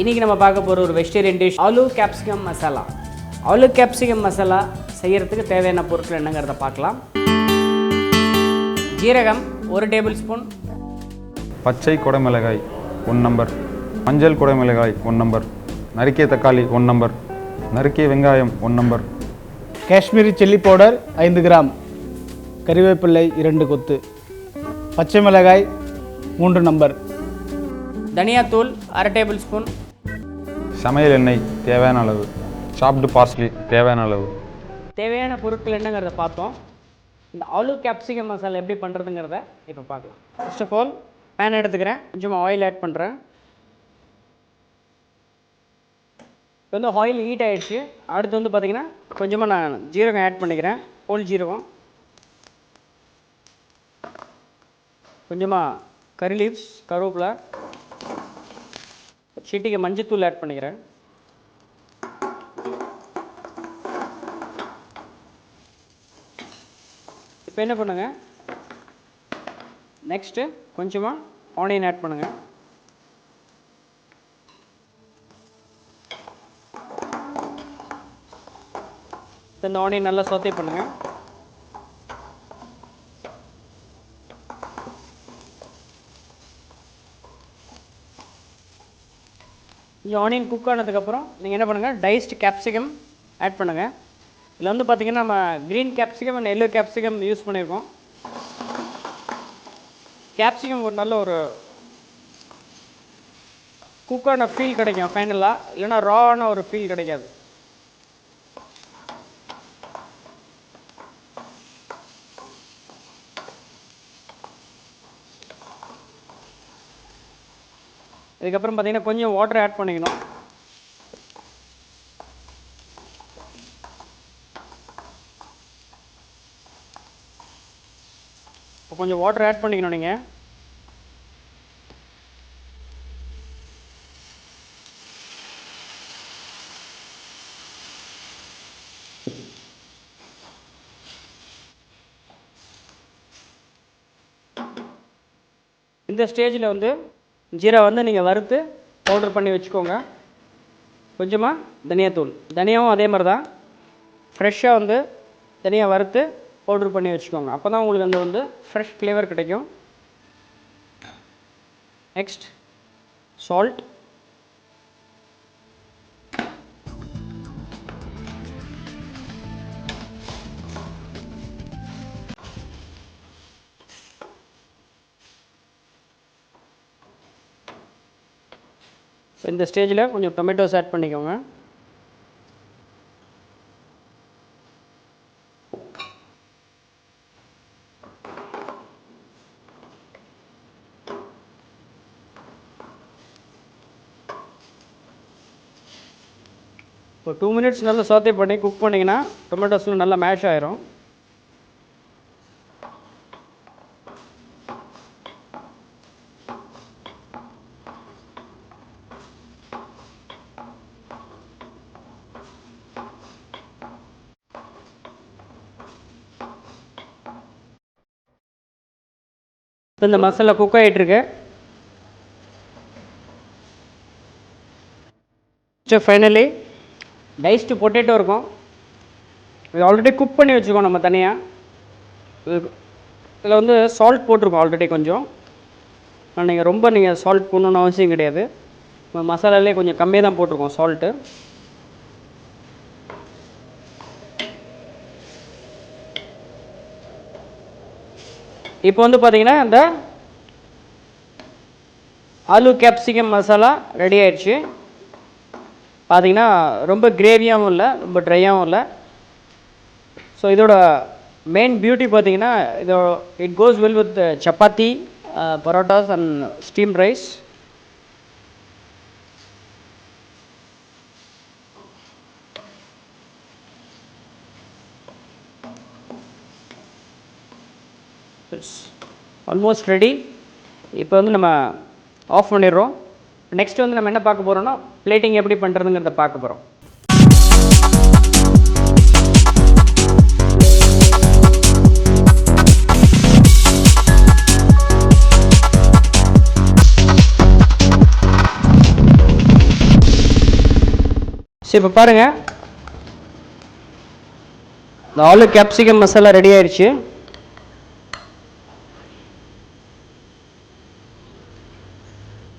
இன்றைக்கி நம்ம பார்க்க போகிற ஒரு vegetarian dish aloo capsicum masala. Aloo capsicum masala செய்கிறதுக்கு தேவையான பொருட்கள் என்னங்கிறத பார்க்கலாம். ஜீரகம் 1 டேபிள் ஸ்பூன், பச்சை குடமிளகாய் 1 நம்பர், மஞ்சள் குடமிளகாய் 1 நம்பர், நறுக்கிய தக்காளி 1 நம்பர், நறுக்கிய வெங்காயம் 1 நம்பர், காஷ்மீரி சில்லி பவுடர் 5 கிராம், கறிவேப்பிள்ளை 2 கொத்து, பச்சை மிளகாய் 3 நம்பர், தனியாத்தூள் 1/2 டேபிள் ஸ்பூன், சமையல் எண்ணெய் தேவையான அளவு, சாப்டு பார்ஸ்லி தேவையான அளவு. தேவையான பொருட்கள் என்னங்கிறத பார்த்தோம். இந்த ஆலு கேப்சிகம் மசாலா எப்படி பண்ணுறதுங்கிறத இப்போ பார்க்கலாம். ஃபர்ஸ்ட் ஆஃப் ஆல் பேன் எடுத்துக்கிறேன், கொஞ்சமாக ஆயில் ஆட் பண்ணுறேன். இப்போ வந்து ஆயில் ஹீட் ஆகிடுச்சு. அடுத்து வந்து பார்த்திங்கன்னா கொஞ்சமாக நான் ஜீரகம் ஆட் பண்ணிக்கிறேன், ஹோல் ஜீரகம், கொஞ்சமாக கறி லீவ்ஸ், கருவேப்பிலை, சிட்டிக்கு மஞ்சத்தூள் ஆட் பண்ணிக்கிறேன். இப்போ என்ன பண்ணுங்க, நெக்ஸ்ட்டு கொஞ்சமாக ஆனியன் ஆட் பண்ணுங்க. இந்த ஆனியன் நல்லா சோத்தே பண்ணுங்க. இந்த ஆனியன் குக் ஆனதுக்கப்புறம் நீங்கள் என்ன பண்ணுங்கள், டைஸ்டு கேப்சிகம் ஆட் பண்ணுங்கள். இதில் வந்து பார்த்திங்கன்னா நம்ம green capsicum and yellow capsicum use பண்ணியிருக்கோம். கேப்சிகம் ஒரு நல்ல ஒரு குக்கான ஃபீல் கிடைக்கும் ஃபைனலாக, இல்லைன்னா ராவான ஒரு ஃபீல் கிடைக்காது. இதுக்கப்புறம் பார்த்திங்கன்னா கொஞ்சம் வாட்டர் ஆட் பண்ணிக்கணும். இப்போ கொஞ்சம் வாட்டர் ஆட் பண்ணிக்கணும் நீங்கள். இந்த ஸ்டேஜில் வந்து ஜீரா வந்து நீங்கள் வறுத்து பவுடர் பண்ணி வச்சுக்கோங்க. கொஞ்சமாக தனியாத்தூள், தனியாவும் அதே மாதிரி தான் ஃப்ரெஷ்ஷாக வந்து தனியாக வறுத்து பவுடர் பண்ணி வச்சுக்கோங்க. அப்போ தான் உங்களுக்கு அந்த வந்து ஃப்ரெஷ் ஃப்ளேவர் கிடைக்கும். நெக்ஸ்ட் சால்ட், இந்த ஸ்டேஜில் கொஞ்சம் டொமேட்டோஸ் ஆட் பண்ணிக்கோங்க. இப்போ 2 மினிட்ஸ் நல்லா சோத்தே பண்ணி குக் பண்ணிங்கன்னா டொமேட்டோஸ்லாம் நல்லா மேஷ் ஆயிரும். இப்போ இந்த மசாலா குக் ஆகிட்டுருக்கு. ஃபைனலி டைஸ்டு பொட்டேட்டோ இருக்கும், இது ஆல்ரெடி குக் பண்ணி வச்சுருக்கோம் நம்ம தனியாக. இதில் வந்து சால்ட் போட்டிருக்கோம் ஆல்ரெடி கொஞ்சம். நீங்கள் சால்ட் போடணுன்னு அவசியம் கிடையாது. நம்ம மசாலாலே கொஞ்சம் கம்மியாக தான் போட்டிருக்கோம் சால்ட்டு. இப்போ வந்து பார்த்திங்கன்னா இந்த ஆலு கேப்சிகம் மசாலா ரெடி ஆயிடுச்சு. பார்த்திங்கன்னா ரொம்ப கிரேவியாகவும் இல்லை, ரொம்ப ட்ரையாகவும் இல்லை. ஸோ இதோட மெயின் பியூட்டி பார்த்திங்கன்னா it goes well with chapati, parottas and steam rice. Almost ready. இப்போ வந்து நம்ம ஆஃப் பண்ணிடுறோம். நெக்ஸ்ட் வந்து நம்ம என்ன பார்க்க போகிறோம்னா பிளேட்டிங் எப்படி பண்ணுறதுங்கிறத பார்க்க போகிறோம். சரி இப்போ பாருங்கள், இந்த ஆலு கேப்சிகம் மசாலா ரெடி ஆயிடுச்சு.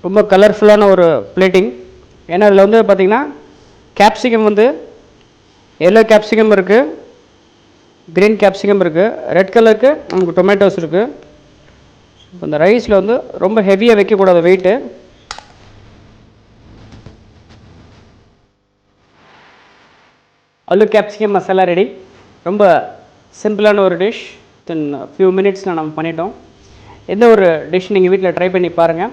ரொம்ப கலர்ஃபுல்லான ஒரு பிளேட்டிங். ஏன்னா இதில் வந்து பார்த்திங்கன்னா கேப்சிகம் வந்து எல்லோ கேப்சிகம் இருக்குது, க்ரீன் கேப்சிகம் இருக்குது, ரெட் கலருக்கு நமக்கு டொமேட்டோஸ் இருக்குது. இப்போ இந்த ரைஸில் வந்து ரொம்ப ஹெவியாக வைக்கக்கூடாது weight. Aloo capsicum masala ready. ரொம்ப சிம்பிளான ஒரு டிஷ். தென் ஃபியூ மினிட்ஸில் நம்ம பண்ணிட்டோம். எந்த ஒரு டிஷ் நீங்கள் வீட்டில் ட்ரை பண்ணி பாருங்கள்.